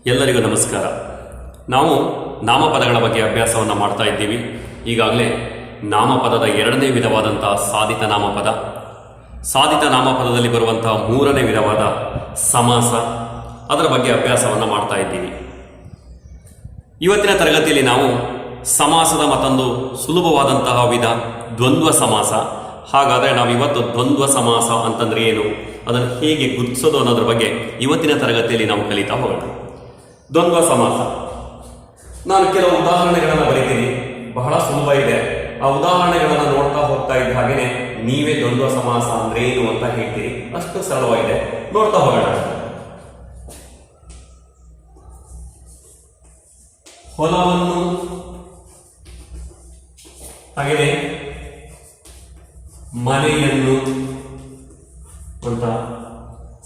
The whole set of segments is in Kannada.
ಎಲ್ಲರಿಗೂ ನಮಸ್ಕಾರ. ನಾವು ನಾಮಪದಗಳ ಬಗ್ಗೆ ಅಭ್ಯಾಸವನ್ನು ಮಾಡ್ತಾ ಇದ್ದೀವಿ. ಈಗಾಗಲೇ ನಾಮಪದದ ಎರಡನೇ ವಿಧವಾದಂತಹ ಸಾಧಿತ ನಾಮಪದ, ಸಾಧಿತ ನಾಮಪದದಲ್ಲಿ ಬರುವಂತಹ ಮೂರನೇ ವಿಧವಾದ ಸಮಾಸ, ಅದರ ಬಗ್ಗೆ ಅಭ್ಯಾಸವನ್ನು ಮಾಡ್ತಾ ಇದ್ದೀವಿ. ಇವತ್ತಿನ ತರಗತಿಯಲ್ಲಿ ನಾವು ಸಮಾಸದ ಮತ್ತೊಂದು ಸುಲಭವಾದಂತಹ ವಿಧ ದ್ವಂದ್ವ ಸಮಾಸ. ಹಾಗಾದರೆ ನಾವಿವತ್ತು ದ್ವಂದ್ವ ಸಮಾಸ ಅಂತಂದ್ರೆ ಏನು, ಅದನ್ನು ಹೇಗೆ ಗುರುತಿಸೋದು ಅನ್ನೋದ್ರ ಬಗ್ಗೆ ಇವತ್ತಿನ ತರಗತಿಯಲ್ಲಿ ನಾವು ಕಲಿತಾ ಹೋಗೋಣ. ದ್ವಂದ್ವ ಸಮಾಸ, ನಾನು ಕೆಲವು ಉದಾಹರಣೆಗಳನ್ನು ಬರೀತೀನಿ, ಬಹಳ ಸುಲಭ ಇದೆ. ಆ ಉದಾಹರಣೆಗಳನ್ನು ನೋಡ್ತಾ ಹೋಗ್ತಾ ಇದ್ದ ಹಾಗೆಯೇ ನೀವೇ ದ್ವಂದ್ವ ಸಮಾಸ ಅಂದ್ರೆ ಏನು ಅಂತ ಹೇಳ್ತೀರಿ. ಅಷ್ಟು ಸರಳವಾಗಿದೆ, ನೋಡ್ತಾ ಹೋಗೋಣ. ಹೊಲವನ್ನು ಹಾಗೆಯೇ ಮನೆಯನ್ನು ಅಂತ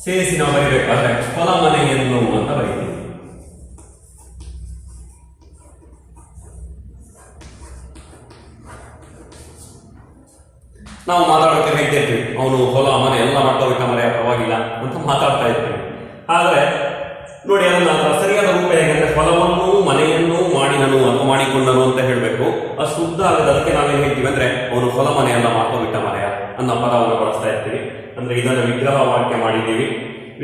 ಸೇರಿಸಿ ನಾವು ಬರೀಬೇಕಾದ್ರೆ ಹೊಲ ಮನೆಯನ್ನು ಅಂತ ಬರೀತೀವಿ. ನಾವು ಮಾತಾಡೋಕೆ ಹೇಳ್ತಿರ್ತೀವಿ, ಅವನು ಹೊಲ ಮನೆ ಎಲ್ಲ ಮಾಡ್ಕೋಬೇಕ ಮರೆ ಪರವಾಗಿಲ್ಲ ಅಂತ ಮಾತಾಡ್ತಾ ಇರ್ತೀವಿ. ಆದರೆ ನೋಡಿ, ಅದನ್ನ ಸರಿಯಾದ ರೂಪ ಹೇಗೆಂದ್ರೆ ಹೊಲವನ್ನು ಮನೆಯನ್ನು ಮಾಡಿದನು ಅಥವಾ ಮಾಡಿಕೊಂಡನು ಅಂತ ಹೇಳಬೇಕು. ಅದು ಶುದ್ಧ ಆಗದ, ಅದಕ್ಕೆ ನಾವೇನ್ ಹೇಳ್ತೀವಿ ಅಂದ್ರೆ ಅವನು ಹೊಲ ಮನೆಯೆಲ್ಲ ಮಾಡ್ಕೋಬಿಟ್ಟ ಮರೆಯ ಅನ್ನೋ ಪದವನ್ನು ಬಳಸ್ತಾ ಇರ್ತೀವಿ. ಅಂದ್ರೆ ಇದನ್ನ ವಿಗ್ರಹ ವಾಕ್ಯ ಮಾಡಿದ್ದೀವಿ.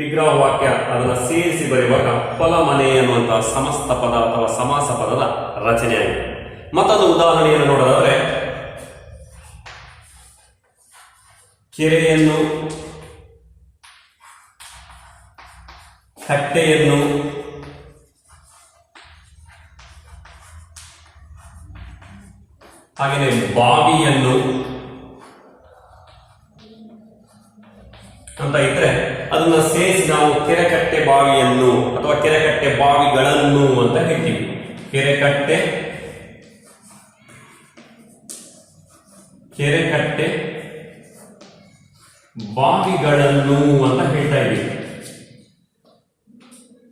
ವಿಗ್ರಹ ವಾಕ್ಯ ಅದನ್ನ ಸೇರಿಸಿ ಬರೆಯುವಾಗ ಹೊಲ ಮನೆ ಅನ್ನುವಂತಹ ಸಮಸ್ತ ಪದ ಅಥವಾ ಸಮಾಸ ಪದದ ರಚನೆಯಾಗಿದೆ. ಮತ್ತೊಂದು ಉದಾಹರಣೆಯನ್ನು ನೋಡೋದಾದ್ರೆ, ಕೆರೆಯನ್ನು, ಕಟ್ಟೆಯನ್ನು, ಹಾಗೆಯೇ ಬಾವಿಯನ್ನು ಅಂತ ಇದ್ರೆ ಅದನ್ನ ಸೇರಿಸಿ ನಾವು ಕೆರೆಕಟ್ಟೆ ಬಾವಿಯನ್ನು ಅಥವಾ ಕೆರೆಕಟ್ಟೆ ಬಾವಿಗಳನ್ನು ಅಂತ ಹೇಳ್ತೀವಿ. ಕೆರೆಕಟ್ಟೆ ಬಾವಿಗಳನ್ನು ಅಂತ ಹೇಳ್ತಾ ಇದ್ದೀವಿ.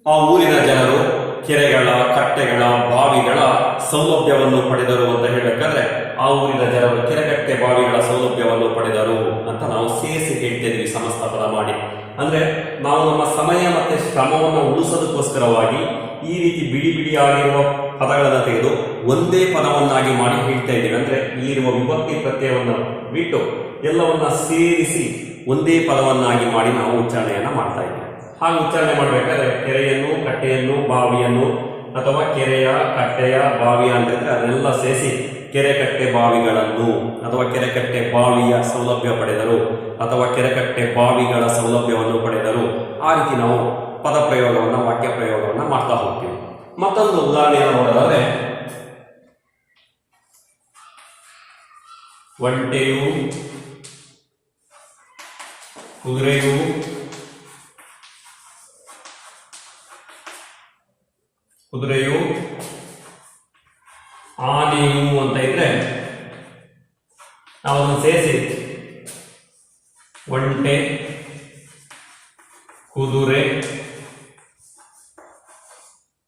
ಆ ಊರಿನ ಜನರು ಕೆರೆಗಳ, ಕಟ್ಟೆಗಳ, ಬಾವಿಗಳ ಸೌಲಭ್ಯವನ್ನು ಪಡೆದರು ಅಂತ ಹೇಳಬೇಕಾದ್ರೆ ಆ ಊರಿನ ಜನರು ಕೆರೆಕಟ್ಟೆ ಬಾವಿಗಳ ಸೌಲಭ್ಯವನ್ನು ಪಡೆದರು ಅಂತ ನಾವು ಸೇರಿಸಿ ಹೇಳ್ತಿದ್ವಿ ಸಮಸ್ತ ಪದ ಮಾಡಿ. ಅಂದ್ರೆ ನಾವು ನಮ್ಮ ಸಮಯ ಮತ್ತೆ ಶ್ರಮವನ್ನು ಉಳಿಸೋದಕ್ಕೋಸ್ಕರವಾಗಿ ಈ ರೀತಿ ಬಿಡಿ ಬಿಡಿಯಾಗಿರುವ ಪದಗಳನ್ನು ತೆಗೆದು ಒಂದೇ ಪದವನ್ನಾಗಿ ಮಾಡಿ ಹೇಳ್ತಾ ಇದ್ದೀವಿ. ಅಂದ್ರೆ ಇಲ್ಲಿರುವ ವಿಭಕ್ತಿ ಪ್ರತ್ಯಯವನ್ನು ಬಿಟ್ಟು ಎಲ್ಲವನ್ನ ಸೇರಿಸಿ ಒಂದೇ ಪದವನ್ನಾಗಿ ಮಾಡಿ ನಾವು ಉಚ್ಚಾರಣೆಯನ್ನ ಮಾಡ್ತಾ ಇದ್ದೀವಿ. ಹಾಗೆ ಉಚ್ಚಾರಣೆ ಮಾಡಬೇಕಾದ್ರೆ ಕೆರೆಯನ್ನು, ಕಟ್ಟೆಯನ್ನು, ಬಾವಿಯನ್ನು ಅಥವಾ ಕೆರೆಯ, ಕಟ್ಟೆಯ, ಬಾವಿಯ ಅಂತಂದ್ರೆ ಅದೆಲ್ಲ ಸೇರಿಸಿ ಕೆರೆಕಟ್ಟೆ ಬಾವಿಗಳನ್ನು ಅಥವಾ ಕೆರೆಕಟ್ಟೆ ಬಾವಿಯ ಸೌಲಭ್ಯ ಪಡೆದರು ಅಥವಾ ಕೆರೆಕಟ್ಟೆ ಬಾವಿಗಳ ಸೌಲಭ್ಯವನ್ನು ಪಡೆದರು. ಆ ರೀತಿ ನಾವು ಪದ ಪ್ರಯೋಗವನ್ನು, ವಾಕ್ಯ ಪ್ರಯೋಗವನ್ನು ಮಾಡ್ತಾ ಹೋಗ್ತೀವಿ. ಮತ್ತೊಂದು ಉದಾಹರಣೆಯನ್ನು ನೋಡೋದಾದ್ರೆ, ಒಂಟೆಯು, ಕುದುರೆಯು, ಆನೆಯು ಅಂತ ಇದ್ರೆ ನಾವು ಅದನ್ನು ಸೇರಿಸಿ ಒಂಟೆ, ಕುದುರೆ,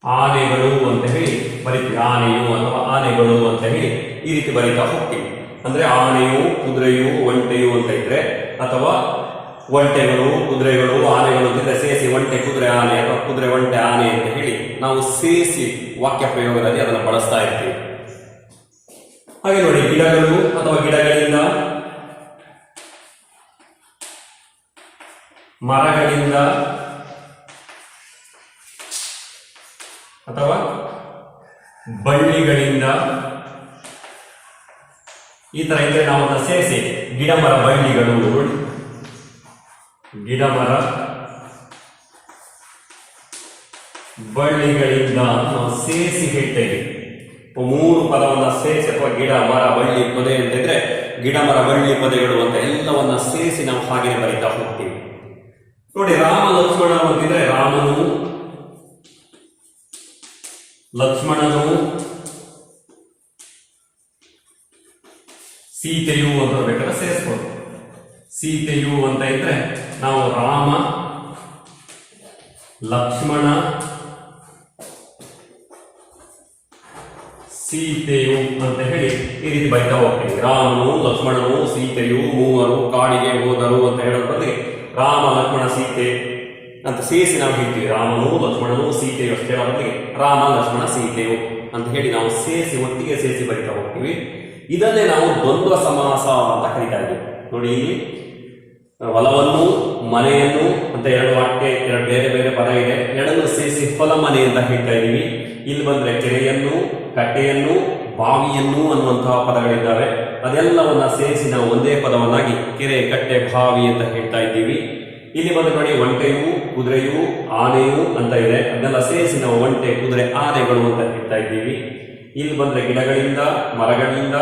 ಆನೆಗಳು ಅಂತ ಹೇಳಿ ಬರೀತೀವಿ. ಆನೆಯು ಅಥವಾ ಆನೆಗಳು ಅಂತ ಹೇಳಿ ಈ ರೀತಿ ಬರೀತಾ ಹೋಗ್ತೀವಿ. ಅಂದ್ರೆ ಆನೆಯು, ಕುದುರೆಯು, ಒಂಟೆಯು ಅಂತ ಇದ್ರೆ ಅಥವಾ ಒಂಟೆಗಳು, ಕುದುರೆಗಳು, ಆನೆಗಳು ಅಂತಿದ್ರೆ ಸೇರಿಸಿ ಒಂಟೆ, ಕುದುರೆ, ಆನೆ ಅಥವಾ ಕುದುರೆ, ಒಂಟೆ, ಆನೆ ಅಂತ ಹೇಳಿ ನಾವು ಸೇರಿಸಿ ವಾಕ್ಯ ಪ್ರಯೋಗದಲ್ಲಿ ಅದನ್ನು ಬಳಸ್ತಾ ಇರ್ತೀವಿ. ಹಾಗೆ ನೋಡಿ, ಗಿಡಗಳು ಅಥವಾ ಗಿಡಗಳಿಂದ, ಮರಗಳಿಂದ ಅಥವಾ ಬಳ್ಳಿಗಳಿಂದ ಈ ತರ ಇದ್ರೆ ನಾವು ಅದನ್ನ ಸೇರಿಸಿ ಗಿಡ, ಮರ, ಬಳ್ಳಿಗಳು, ಗಿಡ, ಮರ, ಬಳ್ಳಿಗಳಿಂದ ನಾವು ಸೇರಿಸಿ ಹೇಳ್ತೇವೆ. ಮೂರು ಪದವನ್ನ ಸೇರಿಸಿ ಅಥವಾ ಗಿಡ, ಮರ, ಬಳ್ಳಿ, ಪೊದೆ ಅಂತಿದ್ರೆ ಗಿಡ, ಮರ, ಬಳ್ಳಿ, ಪೊದೆಗಳು ಅಂತ ಎಲ್ಲವನ್ನ ಸೇರಿಸಿ ನಾವು ಹಾಗೆ ಬರೀತಾ ಹೋಗ್ತೀವಿ. ನೋಡಿ, ರಾಮ, ಲಕ್ಷ್ಮಣ ಅಂತಿದ್ರೆ ರಾಮನು, ಲಕ್ಷ್ಮಣನು, ಸೀತೆಯು ಅಂತ ಬೇಕಾದ್ರೆ ಸೇರಿಸ್ಬೋದು. ಸೀತೆಯು ಅಂತ ಇದ್ರೆ ನಾವು ರಾಮ, ಲಕ್ಷ್ಮಣ, ಸೀತೆಯು ಅಂತ ಹೇಳಿ ಈ ರೀತಿ ಬೈತಾ ಹೋಗ್ತೀವಿ. ರಾಮನು, ಲಕ್ಷ್ಮಣನು, ಸೀತೆಯು ಮೂವರು ಕಾಡಿಗೆ ಹೋದರು ಅಂತ ಹೇಳೋದ್ರಲ್ಲಿ ರಾಮ, ಲಕ್ಷ್ಮಣ, ಸೀತೆ ಅಂತ ಸೇರಿಸಿ ನಾವು ಹೇಳ್ತೀವಿ. ರಾಮನು ಲಕ್ಷ್ಮಣನು ಸೀತೆಯು ಅಷ್ಟೇ ಬದಲಿಗೆ ರಾಮ ಲಕ್ಷ್ಮಣ ಸೀತೆಯು ಅಂತ ಹೇಳಿ ನಾವು ಸೇರಿಸಿ ಒಟ್ಟಿಗೆ ಸೇರಿಸಿ ಬರಿತಾ ಹೋಗ್ತೀವಿ. ಇದನ್ನೇ ನಾವು ದ್ವಂದ್ವ ಸಮಾಸ ಅಂತ ಕರಿತಾ ಇದ್ದೀವಿ. ನೋಡಿ, ಇಲ್ಲಿ ಹೊಲವನ್ನು ಮನೆಯನ್ನು ಅಂತ ಎರಡು ವಾಕ್ಯ, ಎರಡು ಬೇರೆ ಬೇರೆ ಪದ ಇದೆ. ಎರಡನ್ನು ಸೇರಿಸಿ ಹೊಲ ಮನೆ ಅಂತ ಹೇಳ್ತಾ ಇದ್ದೀವಿ. ಇಲ್ಲಿ ಬಂದ್ರೆ ಕೆರೆಯನ್ನು, ಕಟ್ಟೆಯನ್ನು, ಬಾವಿಯನ್ನು ಅನ್ನುವಂತಹ ಪದಗಳಿದ್ದಾವೆ. ಅದೆಲ್ಲವನ್ನ ಸೇರಿಸಿ ನಾವು ಒಂದೇ ಪದವನ್ನಾಗಿ ಕೆರೆ, ಕಟ್ಟೆ, ಬಾವಿ ಅಂತ ಹೇಳ್ತಾ ಇದ್ದೀವಿ. ಇಲ್ಲಿ ಬಂದ್ರೆ ನೋಡಿ, ಒಂಟೆಯು, ಕುದುರೆಯು, ಆನೆಯು ಅಂತ ಇದೆ. ಅದನ್ನೆಲ್ಲ ಸೇರಿಸಿ ನಾವು ಒಂಟೆ, ಕುದುರೆ, ಆನೆಗಳು ಅಂತ ಹೇಳ್ತಾ ಇದ್ದೀವಿ. ಇಲ್ಲಿ ಬಂದ್ರೆ ಗಿಡಗಳಿಂದ, ಮರಗಳಿಂದ,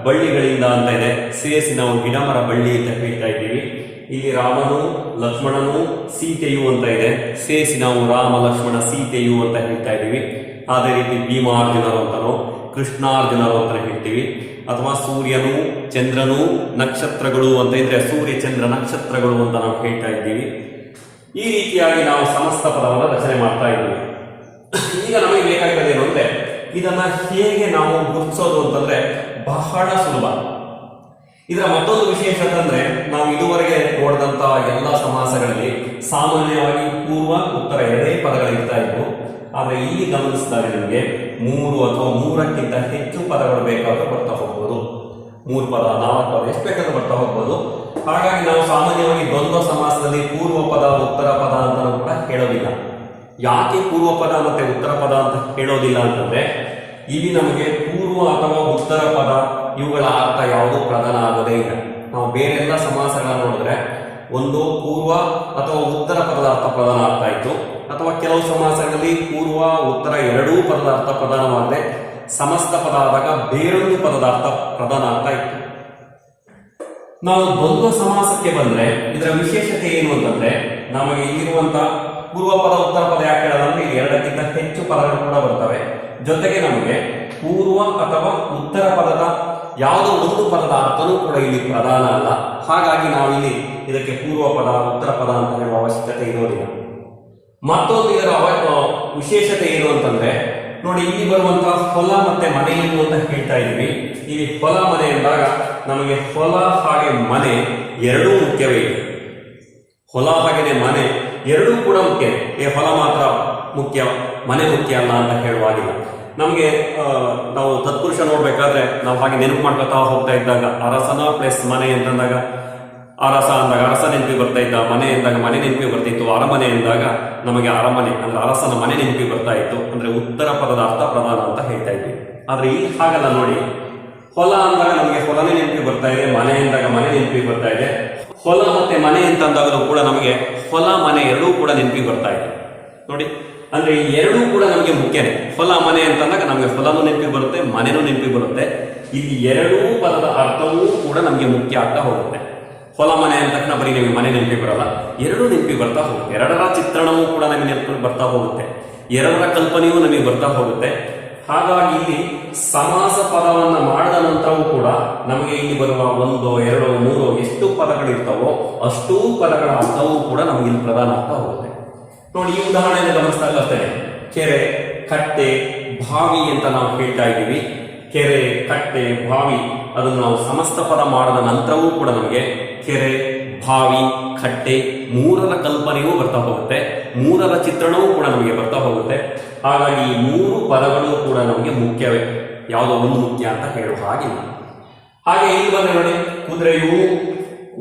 ಬಳ್ಳಿಗಳಿಂದ ಅಂತ ಇದೆ. ಸೇರಿಸಿ ನಾವು ಗಿಡ, ಮರ, ಬಳ್ಳಿ ಅಂತ ಹೇಳ್ತಾ ಇದ್ದೀವಿ. ಇಲ್ಲಿ ರಾಮನು, ಲಕ್ಷ್ಮಣನು, ಸೀತೆಯು ಅಂತ ಇದೆ. ಸೇರಿಸಿ ನಾವು ರಾಮ, ಲಕ್ಷ್ಮಣ, ಸೀತೆಯು ಅಂತ ಹೇಳ್ತಾ ಇದ್ದೀವಿ. ಅದೇ ರೀತಿ ಭೀಮಾರ್ಜುನರು ಅಂತನೋ, ಕೃಷ್ಣಾರ್ಜುನರು ಅಂತ ಹೇಳ್ತೀವಿ. ಅಥವಾ ಸೂರ್ಯನು, ಚಂದ್ರನು, ನಕ್ಷತ್ರಗಳು ಅಂತ ಇದ್ರೆ ಸೂರ್ಯ, ಚಂದ್ರ, ನಕ್ಷತ್ರಗಳು ಅಂತ ನಾವು ಹೇಳ್ತಾ ಇದ್ದೀವಿ. ಈ ರೀತಿಯಾಗಿ ನಾವು ಸಮಸ್ತ ಪದವನ್ನು ರಚನೆ ಮಾಡ್ತಾ ಇದ್ದೀವಿ. ಈಗ ನಮಗೆ ಬೇಕಾಗಿರೋದೇನು ಅಂದ್ರೆ, ಇದನ್ನ ಹೇಗೆ ನಾವು ಗುರುತಿಸೋದು ಅಂತಂದ್ರೆ ಬಹಳ ಸುಲಭ. ಇದರ ಮತ್ತೊಂದು ವಿಶೇಷತೆ ಅಂದ್ರೆ, ನಾವು ಇದುವರೆಗೆ ನೋಡಿದಂತ ಎಲ್ಲ ಸಮಾಸಗಳಲ್ಲಿ ಸಾಮಾನ್ಯವಾಗಿ ಪೂರ್ವ, ಉತ್ತರ ಎರಡೇ ಪದಗಳಿರ್ತಾ ಇದ್ವು. ಆದ್ರೆ ಇಲ್ಲಿ ಗಮನಿಸಿದಾಗ ನಿಮಗೆ 3 ಅಥವಾ 3ಕ್ಕಿಂತ ಹೆಚ್ಚು ಪದಗಳು ಬೇಕಾದ್ರೂ ಬರ್ತಾ ಹೋಗ್ಬೋದು. 3 ಪದ, 4 ಪದ, ಎಷ್ಟು ಬೇಕಾದ್ರೂ ಬರ್ತಾ ಹೋಗ್ಬೋದು. ಹಾಗಾಗಿ ನಾವು ಸಾಮಾನ್ಯವಾಗಿ ದ್ವಂದ್ವ ಸಮಾಸದಲ್ಲಿ ಪೂರ್ವ ಪದ, ಉತ್ತರ ಪದ ಅಂತ ಕೂಡ ಹೇಳೋದಿಲ್ಲ. ಯಾಕೆ ಪೂರ್ವ ಪದ ಮತ್ತೆ ಉತ್ತರ ಪದ ಅಂತ ಹೇಳೋದಿಲ್ಲ ಅಂತಂದ್ರೆ, ಇಲ್ಲಿ ನಮಗೆ ಪೂರ್ವ ಅಥವಾ ಉತ್ತರ ಪದ ಇವುಗಳ ಅರ್ಥ ಯಾವುದು ಪ್ರಧಾನ ಆಗೋದೇ ಇಲ್ಲ. ನಾವು ಬೇರೆಲ್ಲ ಸಮಾಸಗಳನ್ನ ನೋಡಿದ್ರೆ ಒಂದು ಪೂರ್ವ ಅಥವಾ ಉತ್ತರ ಪದದ ಅರ್ಥ ಪ್ರಧಾನ ಆಗ್ತಾ ಇತ್ತು, ಅಥವಾ ಕೆಲವು ಸಮಾಸಗಳಲ್ಲಿ ಪೂರ್ವ, ಉತ್ತರ ಎರಡೂ ಪದದ ಅರ್ಥ ಪ್ರಧಾನವಾದರೆ ಸಮಸ್ತ ಪದ ಆದಾಗ ಬೇರೊಂದು ಪದದ ಅರ್ಥ ಪ್ರಧಾನ ಆಗ್ತಾ ಇತ್ತು. ನಾವು ದ್ವಂದ್ವ ಸಮಾಸಕ್ಕೆ ಬಂದ್ರೆ ಇದರ ವಿಶೇಷತೆ ಏನು ಅಂತಂದ್ರೆ, ನಮಗೆ ಇಲ್ಲಿರುವಂತ ಪೂರ್ವ ಪದ, ಉತ್ತರ ಪದ ಯಾಕೆ ಹೇಳೋದಂದ್ರೆ ಇಲ್ಲಿ 2ಕ್ಕಿಂತ ಹೆಚ್ಚು ಪದಗಳು ಕೂಡ ಬರ್ತವೆ. ಜೊತೆಗೆ ನಮಗೆ ಪೂರ್ವ ಅಥವಾ ಉತ್ತರ ಪದದ ಯಾವುದೋ ಒಂದು ಪದದ ಅರ್ಥನೂ ಕೂಡ ಇಲ್ಲಿ ಪ್ರಧಾನ ಅಲ್ಲ. ಹಾಗಾಗಿ ನಾವು ಇಲ್ಲಿ ಇದಕ್ಕೆ ಪೂರ್ವ ಪದ, ಉತ್ತರ ಪದ ಅಂತ ಹೇಳುವ ಅವಶ್ಯಕತೆ ಇರೋದಿಲ್ಲ. ಮತ್ತೊಂದು ಇದರ ವಿಶೇಷತೆ ಏನು ಅಂತಂದ್ರೆ, ನೋಡಿ, ಇಲ್ಲಿ ಬರುವಂತಹ ಹೊಲ ಮತ್ತೆ ಮನೆಯನ್ನು ಅಂತ ಹೇಳ್ತಾ ಇದ್ವಿ. ಇಲ್ಲಿ ಹೊಲ, ಮನೆ ಎಂದಾಗ ನಮಗೆ ಹೊಲ ಹಾಗೆ ಮನೆ ಎರಡೂ ಮುಖ್ಯವೇ ಇದೆ. ಹೊಲ ಹಾಗೆನೆ ಮನೆ ಎರಡೂ ಕೂಡ ಮುಖ್ಯ. ಹೊಲ ಮಾತ್ರ ಮುಖ್ಯ, ಮನೆ ಮುಖ್ಯ ಅಲ್ಲ ಅಂತ ಹೇಳುವಾಗಿಲ್ಲ. ನಮಗೆ ನಾವು ತತ್ಪುರುಷ ನೋಡ್ಬೇಕಾದ್ರೆ ನಾವು ಹಾಗೆ ನೆನಪು ಮಾಡ್ಕೊತಾ ಹೋಗ್ತಾ ಇದ್ದಾಗ ಅರಸನ ಪ್ಲಸ್ ಮನೆ ಅಂತಂದಾಗ ಅರಸ ಅಂದಾಗ ಅರಸ ನೆನಪಿ ಬರ್ತಾ ಇದ್ದ, ಮನೆ ಎಂದಾಗ ಮನೆ ನೆನಪಿ ಬರ್ತಾ ಇತ್ತು, ಅರಮನೆ ಎಂದಾಗ ನಮಗೆ ಅರಮನೆ ಅಂದ್ರೆ ಅರಸನ ಮನೆ ನೆನಪಿ ಬರ್ತಾ ಇತ್ತು. ಅಂದ್ರೆ ಉತ್ತರ ಪದದ ಅರ್ಥ ಪ್ರಧಾನ ಅಂತ ಹೇಳ್ತಾ ಇದ್ವಿ. ಆದ್ರೆ ಇಲ್ಲಿ ಹಾಗಲ್ಲ. ನೋಡಿ, ಹೊಲ ಅಂದಾಗ ನಮಗೆ ಹೊಲನೇ ನೆನಪಿ ಬರ್ತಾ ಇದೆ, ಮನೆ ಎಂದಾಗ ಮನೆ ನೆನಪಿ ಬರ್ತಾ ಇದೆ. ಹೊಲ ಮತ್ತೆ ಮನೆ ಅಂತಂದಾಗಲೂ ಕೂಡ ನಮಗೆ ಹೊಲ, ಮನೆ ಎರಡೂ ಕೂಡ ನೆನಪಿ ಬರ್ತಾ ಇದೆ. ನೋಡಿ, ಅಂದ್ರೆ ಈ ಎರಡೂ ಕೂಡ ನಮಗೆ ಮುಖ್ಯನೇ. ಹೊಲ, ಮನೆ ಅಂತಂದಾಗ ನಮಗೆ ಹೊಲನೂ ನೆನಪಿ ಬರುತ್ತೆ, ಮನೆನೂ ನೆನಪಿ ಬರುತ್ತೆ. ಇಲ್ಲಿ ಎರಡೂ ಪದದ ಅರ್ಥವೂ ಕೂಡ ನಮಗೆ ಮುಖ್ಯ ಆಗ್ತಾ ಹೋಗುತ್ತೆ. ಹೊಲ, ಮನೆ ಅಂತ ತಕ್ಷಣ ಬರೀ ನಿಮಗೆ ಮನೆ ನೆನಪಿ ಬರಲ್ಲ, ಎರಡೂ ನೆನಪಿ ಬರ್ತಾ ಹೋಗುತ್ತೆ. ಎರಡರ ಚಿತ್ರಣವೂ ಕೂಡ ನಮಗೆ ನೆನಪಿ ಬರ್ತಾ ಹೋಗುತ್ತೆ, ಎರಡರ ಕಲ್ಪನೆಯೂ ನಮಗೆ ಬರ್ತಾ ಹೋಗುತ್ತೆ. ಹಾಗಾಗಿ ಇಲ್ಲಿ ಸಮಾಸ ಪದವನ್ನ ಮಾಡಿದ ನಂತರವೂ ಕೂಡ ನಮಗೆ ಇಲ್ಲಿ ಬರುವ 1, 2, 3 ಎಷ್ಟು ಪದಗಳಿರ್ತಾವೋ ಅಷ್ಟೂ ಪದಗಳ ಅರ್ಥವೂ ಕೂಡ ನಮಗೆ ಇಲ್ಲಿ ಪ್ರಧಾನ ಆಗ್ತಾ ಹೋಗುತ್ತೆ. ನೋಡಿ, ಈ ಉದಾಹರಣೆಯನ್ನು ಗಮನಿಸಿದಾಗ ಅಷ್ಟೇ, ಕೆರೆ, ಕಟ್ಟೆ, ಬಾವಿ ಅಂತ ನಾವು ಹೇಳ್ತಾ ಇದ್ದೀವಿ. ಕೆರೆ, ಕಟ್ಟೆ, ಬಾವಿ ಅದನ್ನು ನಾವು ಸಮಸ್ತ ಪದ ಮಾಡಿದ ನಂತರವೂ ಕೂಡ ನಮಗೆ ಕೆರೆ, ಬಾವಿ, ಕಟ್ಟೆ 3ರ ಕಲ್ಪನೆಯೂ ಬರ್ತಾ ಹೋಗುತ್ತೆ, 3ರ ಚಿತ್ರಣವೂ ಕೂಡ ನಮಗೆ ಬರ್ತಾ ಹೋಗುತ್ತೆ. ಹಾಗಾಗಿ ಈ 3 ಪದಗಳು ಕೂಡ ನಮಗೆ ಮುಖ್ಯವೇ, ಯಾವುದೋ ಒಂದು ಮುಖ್ಯ ಅಂತ ಹೇಳುವ ಹಾಗಿಲ್ಲ. ಹಾಗೆ ಇಲ್ಲಿ ಬಂದ್ರೆ ನೋಡಿ, ಕುದುರೆಯು,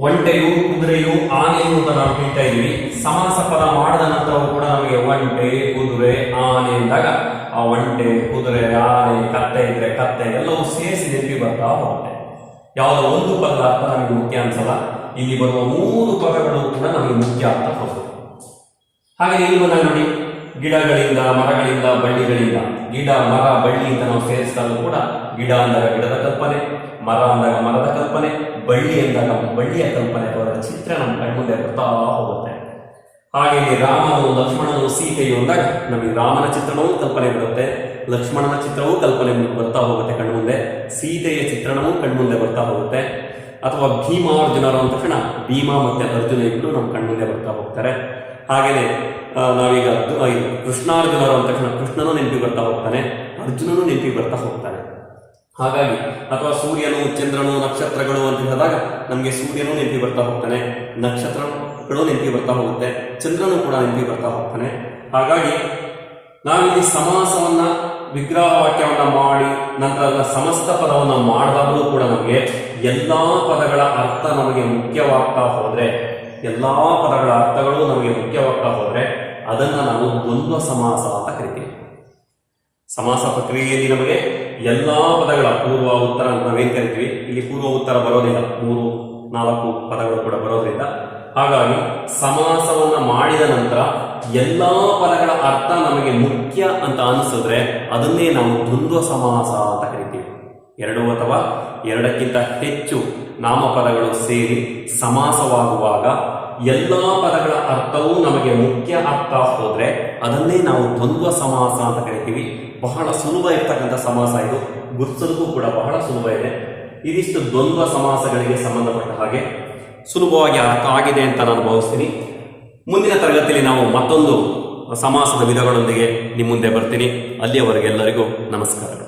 ಒಂಟೆಯು, ಕುದುರೆಯು, ಆನೆಯು ಅಂತ ನಾವು ಹೇಳ್ತಾ ಇದೀವಿ. ಸಮಾಸ ಪದ ಮಾಡಿದ ನಂತರವೂ ಕೂಡ ನಮಗೆ ಒಂಟೆ, ಕುದುರೆ, ಆನೆ ಎಂದಾಗ ಆ ಒಂಟೆ, ಕುದುರೆ, ಆನೆ, ಕತ್ತೆ ಇದ್ರೆ ಕತ್ತೆ ಎಲ್ಲವೂ ಸೇರಿಸಿ ನೆನಪಿ ಬರ್ತಾ ಹೋಗುತ್ತೆ. ಯಾವುದೋ ಒಂದು ಪದದ ಅರ್ಥ ನಮಗೆ ಮುಖ್ಯ ಅನ್ಸಲ್ಲ, ಇಲ್ಲಿ ಬರುವ 3 ಪದಗಳು ಕೂಡ ನಮಗೆ ಮುಖ್ಯ ಅಂತ ಹೋಗುತ್ತೆ. ಹಾಗೆ ಇಲ್ಲಿ ಬಂದಾಗ ನೋಡಿ, ಗಿಡಗಳಿಂದ, ಮರಗಳಿಂದ, ಬಳ್ಳಿಗಳಿಂದ, ಗಿಡ, ಮರ, ಬಳ್ಳಿ ಅಂತ ನಾವು ಸೇರಿಸಿದಾಗ ಕೂಡ ಗಿಡ ಅಂದಾಗ ಗಿಡದ ಕಲ್ಪನೆ, ಮರ ಅಂದಾಗ ಮರದ ಕಲ್ಪನೆ, ಬಳ್ಳಿ ಅಂದಾಗ ಬಳ್ಳಿಯ ಕಲ್ಪನೆ, ಅವರ ಚಿತ್ರ ನಮ್ಮ ಕಣ್ಮುಂದೆ ಬರ್ತಾ ಹೋಗುತ್ತೆ. ಹಾಗೆ ಇಲ್ಲಿ ರಾಮನು, ಲಕ್ಷ್ಮಣನು, ಸೀತೆಯು ಅಂದಾಗ ನಮಗೆ ರಾಮನ ಚಿತ್ರಣವೂ ಕಲ್ಪನೆ ಬರುತ್ತೆ, ಲಕ್ಷ್ಮಣನ ಚಿತ್ರವೂ ಕಲ್ಪನೆ ಬರ್ತಾ ಹೋಗುತ್ತೆ ಕಣ್ಮುಂದೆ, ಸೀತೆಯ ಚಿತ್ರಣವೂ ಕಣ್ಮುಂದೆ ಬರ್ತಾ ಹೋಗುತ್ತೆ. ಅಥವಾ ಭೀಮಾರ್ಜುನರು ಅಂದ ತಕ್ಷಣ ಭೀಮ ಮತ್ತೆ ಅರ್ಜುನ ಇಬ್ಬರು ನಮ್ಮ ಕಣ್ಮುಂದೆ ಬರ್ತಾ ಹೋಗ್ತಾರೆ. ಹಾಗೇನೆ ನಾವೀಗ ಕೃಷ್ಣಾರ್ಜುನರು ಅಂದ ತಕ್ಷಣ ಕೃಷ್ಣನೂ ನೆನಪಿ ಬರ್ತಾ ಹೋಗ್ತಾನೆ, ಅರ್ಜುನನೂ ನೆನಪಿ ಬರ್ತಾ ಹೋಗ್ತಾನೆ. ಹಾಗಾಗಿ ಅಥವಾ ಸೂರ್ಯನು, ಚಂದ್ರನು, ನಕ್ಷತ್ರಗಳು ಅಂತ ಹೇಳಿದಾಗ ನಮಗೆ ಸೂರ್ಯನು ನೆನಪಿ ಬರ್ತಾ ಹೋಗ್ತಾನೆ, ನಕ್ಷತ್ರಗಳು ನೆನಪಿ ಬರ್ತಾ ಹೋಗುತ್ತೆ, ಚಂದ್ರನು ಕೂಡ ನೆನಪಿ ಬರ್ತಾ ಹೋಗ್ತಾನೆ. ಹಾಗಾಗಿ ನಾವಿಲ್ಲಿ ಸಮಾಸವನ್ನ ವಿಗ್ರಹ ವಾಕ್ಯವನ್ನ ಮಾಡಿ ನಂತರ ಅದರ ಸಮಸ್ತ ಪದವನ್ನ ಮಾಡಿದಾಗಲೂ ಕೂಡ ನಮಗೆ ಎಲ್ಲಾ ಪದಗಳ ಅರ್ಥ ನಮಗೆ ಮುಖ್ಯವಾಗ್ತಾ ಹೋದ್ರೆ, ಎಲ್ಲಾ ಪದಗಳ ಅರ್ಥಗಳು ನಮಗೆ ಮುಖ್ಯವಾಗ್ತಾ ಹೋದ್ರೆ ಅದನ್ನ ನಾವು ದ್ವಂದ್ವ ಸಮಾಸ ಅಂತ ಕರಿತೀವಿ. ಸಮಾಸ ಪ್ರಕ್ರಿಯೆಯಲ್ಲಿ ನಮಗೆ ಎಲ್ಲಾ ಪದಗಳ ಪೂರ್ವ ಉತ್ತರ ಅಂತ ನಾವೇನ್ ಕರಿತೀವಿ, ಇಲ್ಲಿ ಪೂರ್ವ ಉತ್ತರ ಬರೋದಿಲ್ಲ, 3-4 ಪದಗಳು ಕೂಡ ಬರೋದ್ರಿಂದ ಹಾಗಾಗಿ ಸಮಾಸವನ್ನ ಮಾಡಿದ ನಂತರ ಎಲ್ಲಾ ಪದಗಳ ಅರ್ಥ ನಮಗೆ ಮುಖ್ಯ ಅಂತ ಅನಿಸಿದ್ರೆ ಅದನ್ನೇ ನಾವು ದ್ವಂದ್ವ ಸಮಾಸ ಅಂತ ಕರಿತೀವಿ. 2 ಅಥವಾ 2ಕ್ಕಿಂತ ಹೆಚ್ಚು ನಾಮಪದಗಳು ಸೇರಿ ಸಮಾಸವಾಗುವಾಗ ಎಲ್ಲಾ ಪದಗಳ ಅರ್ಥವೂ ನಮಗೆ ಮುಖ್ಯ ಆಗ್ತಾ ಹೋದ್ರೆ ಅದನ್ನೇ ನಾವು ದ್ವಂದ್ವ ಸಮಾಸ ಅಂತ ಕರಿತೀವಿ. ಬಹಳ ಸುಲಭ ಇರ್ತಕ್ಕಂಥ ಸಮಾಸ ಇದು, ಗುರುತಿಸೋದಕ್ಕೂ ಕೂಡ ಬಹಳ ಸುಲಭ ಇದೆ. ಇದಿಷ್ಟು ದ್ವಂದ್ವ ಸಮಾಸಗಳಿಗೆ ಸಂಬಂಧಪಟ್ಟ ಹಾಗೆ ಸುಲಭವಾಗಿ ಅರ್ಥ ಆಗಿದೆ ಅಂತ ನಾನು ಭಾವಿಸ್ತೀನಿ. ಮುಂದಿನ ತರಗತಿಯಲ್ಲಿ ನಾವು ಮತ್ತೊಂದು ಸಮಾಸದ ವಿಧಗಳೊಂದಿಗೆ ನಿಮ್ಮ ಮುಂದೆ ಬರ್ತೀನಿ. ಅಲ್ಲಿಯವರೆಗೆಲ್ಲರಿಗೂ ನಮಸ್ಕಾರಗಳು.